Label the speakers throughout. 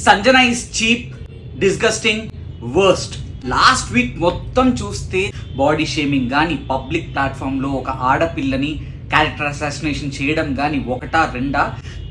Speaker 1: Sanjana is cheap, disgusting, worst. Last week మొత్తం చూస్తే body shaming కానీ, పబ్లిక్ ప్లాట్ఫామ్లో ఒక ఆడపిల్లని క్యారెక్టర్ అసాసినేషన్ చేయడం కానీ ఒకటా రెండా,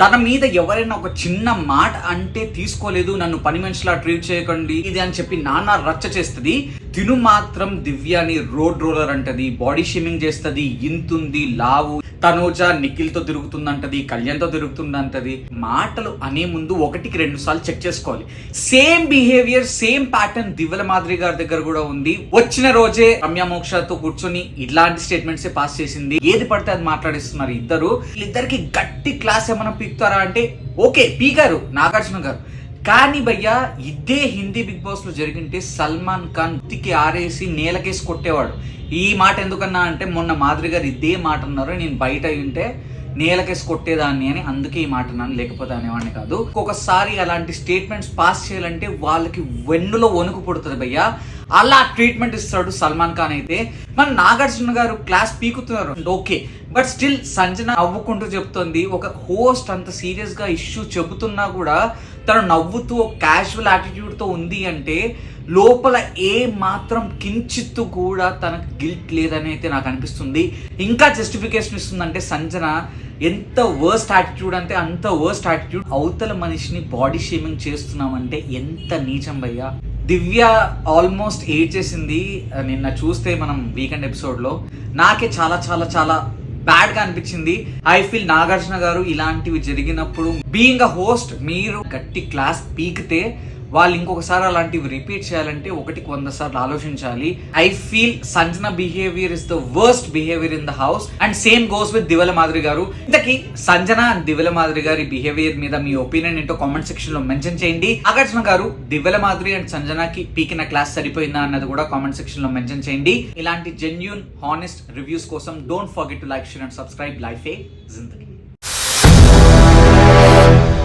Speaker 1: తన మీద ఎవరైనా ఒక చిన్న మాట అంటే తీసుకోలేదు, నన్ను పని మనిషిలా ట్రీట్ చేయకండి ఇది అని చెప్పి నాన్న రచ్చ చేస్తుంది. తిను మాత్రం దివ్యాని రోడ్ రోలర్ అంటది, బాడీ షేమింగ్ చేస్తుంది, ఇంతుంది, లావు, తనూజ నిఖిల్తో తిరుగుతుందంటది, కళ్యాణ్తో తిరుగుతుందంటది. మాటలు అనే ముందు 1-2 సార్లు చెక్ చేసుకోవాలి. సేమ్ బిహేవియర్, సేమ్ ప్యాటర్న్ దివ్యల మాదిరి గారి దగ్గర కూడా ఉంది. వచ్చిన రోజే రమ్య మోక్షతో కూర్చొని ఇలాంటి స్టేట్మెంట్స్ పాస్ చేసింది. ఏది పడితే అది మాట్లాడిస్తున్నారు ఇద్దరు. వీళ్ళిద్దరికి గట్టి క్లాస్ ఏమైనా పీకుతారా అంటే ఓకే, పీకారు నాగార్జున గారు. కానీ భయ్యా, ఇదే హిందీ బిగ్ బాస్ లో జరిగింటే సల్మాన్ ఖాన్ ఉత్తికి ఆరేసి నేలకేసి కొట్టేవాడు. ఈ మాట ఎందుకన్నా అంటే మొన్న మాదిరి గారు ఇదే మాట అన్నారు, నేను బయట ఉంటే నేలకేసి కొట్టేదాన్ని అని, అందుకే ఈ మాట అన్నాను, లేకపోతే అనేవాడిని కాదు. ఒక్కొక్కసారి అలాంటి స్టేట్మెంట్స్ పాస్ చేయాలంటే వాళ్ళకి వెన్నులో వణుకు పుడుతుంది భయ్యా. అలా ట్రీట్మెంట్ ఇస్తాడు సల్మాన్ ఖాన్. అయితే మన నాగార్జున గారు క్లాస్ పీకుతున్నారు ఓకే, బట్ స్టిల్ సంజన నవ్వుకుంటూ చెప్తుంది. ఒక హోస్ట్ అంత సీరియస్ గా ఇష్యూ చెబుతున్నా కూడా తను నవ్వుతూ క్యాజువల్ యాటిట్యూడ్తో ఉంది అంటే లోపల ఏ మాత్రం కించిత్తు కూడా తనకు గిల్ట్ లేదని అయితే నాకు అనిపిస్తుంది. ఇంకా జస్టిఫికేషన్ ఇస్తుందంటే సంజన ఎంత వర్స్ట్ యాటిట్యూడ్ అంటే అంత వర్స్ట్ యాటిట్యూడ్. అవతల మనిషిని బాడీ షేమింగ్ చేస్తున్నామంటే ఎంత నీచం భయ్యా. దివ్య ఆల్మోస్ట్ ఏడ్ చేసింది. నిన్న చూస్తే మనం వీకెండ్ ఎపిసోడ్లో నాకే చాలా చాలా చాలా బ్యాడ్ గా అనిపించింది. ఐ ఫీల్ నాగార్జున గారు ఇలాంటివి జరిగినప్పుడు బీయింగ్ అ హోస్ట్ మీరు గట్టి క్లాస్ పీకితే వాళ్ళు ఇంకొకసారి అలాంటివి రిపీట్ చేయాలంటే 100 సార్లు ఆలోచించాలి. I feel Sanjana behaviour is the worst behaviour in the house and same goes with దివ్యల మాదిరి గారు. ఇంతకీ సంజన అండ్ దివ్యల మాదిరి గారి బిహేవియర్ మీద మీ ఒపీనియన్ ఏంటో కామెంట్ సెక్షన్ లో మెన్షన్ చేయండి. నాగార్జున గారు దివ్యల మాదిరి అండ్ సంజనకి పీకిన క్లాస్ సరిపోయిందా అన్నది కూడా కామెంట్ సెక్షన్ లో మెన్షన్ చేయండి. ఇలాంటి జెన్యూన్ హానెస్ట్ రివ్యూస్ కోసం don't forget to like, share and subscribe. Life ఏ జిందగీ.